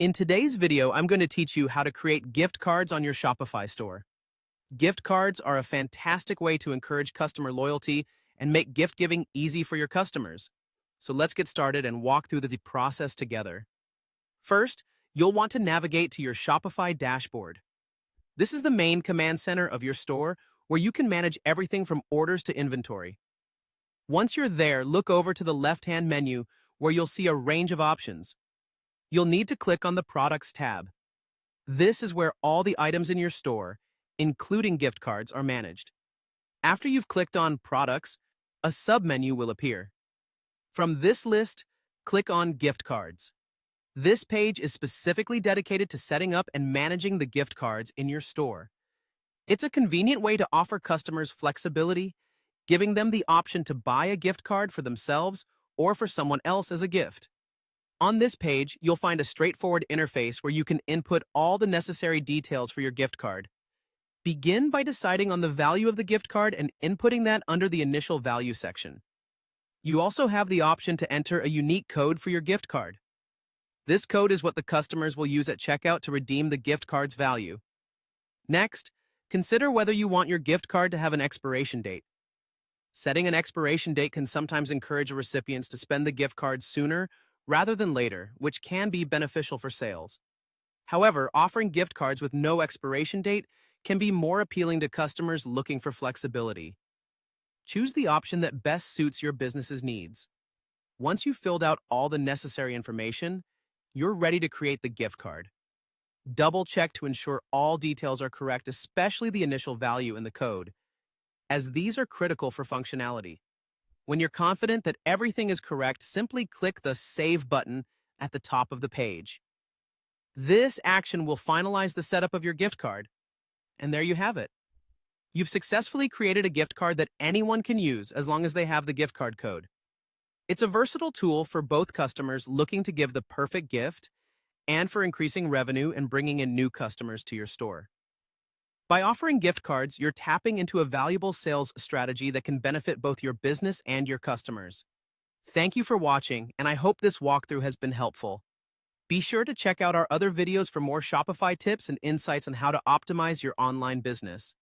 In today's video, I'm going to teach you how to create gift cards on your Shopify store. Gift cards are a fantastic way to encourage customer loyalty and make gift giving easy for your customers. So let's get started and walk through the process together. First, you'll want to navigate to your Shopify dashboard. This is the main command center of your store where you can manage everything from orders to inventory. Once you're there, look over to the left-hand menu where you'll see a range of options. You'll need to click on the Products tab. This is where all the items in your store, including gift cards, are managed. After you've clicked on Products, a submenu will appear. From this list, click on Gift Cards. This page is specifically dedicated to setting up and managing the gift cards in your store. It's a convenient way to offer customers flexibility, giving them the option to buy a gift card for themselves or for someone else as a gift. On this page, you'll find a straightforward interface where you can input all the necessary details for your gift card. Begin by deciding on the value of the gift card and inputting that under the Initial Value section. You also have the option to enter a unique code for your gift card. This code is what the customers will use at checkout to redeem the gift card's value. Next, consider whether you want your gift card to have an expiration date. Setting an expiration date can sometimes encourage recipients to spend the gift card sooner rather than later, which can be beneficial for sales. However, offering gift cards with no expiration date can be more appealing to customers looking for flexibility. Choose the option that best suits your business's needs. Once you've filled out all the necessary information, you're ready to create the gift card. Double-check to ensure all details are correct, especially the initial value and the code, as these are critical for functionality. When you're confident that everything is correct, simply click the Save button at the top of the page. This action will finalize the setup of your gift card. And there you have it. You've successfully created a gift card that anyone can use as long as they have the gift card code. It's a versatile tool for both customers looking to give the perfect gift and for increasing revenue and bringing in new customers to your store. By offering gift cards, you're tapping into a valuable sales strategy that can benefit both your business and your customers. Thank you for watching, and I hope this walkthrough has been helpful. Be sure to check out our other videos for more Shopify tips and insights on how to optimize your online business.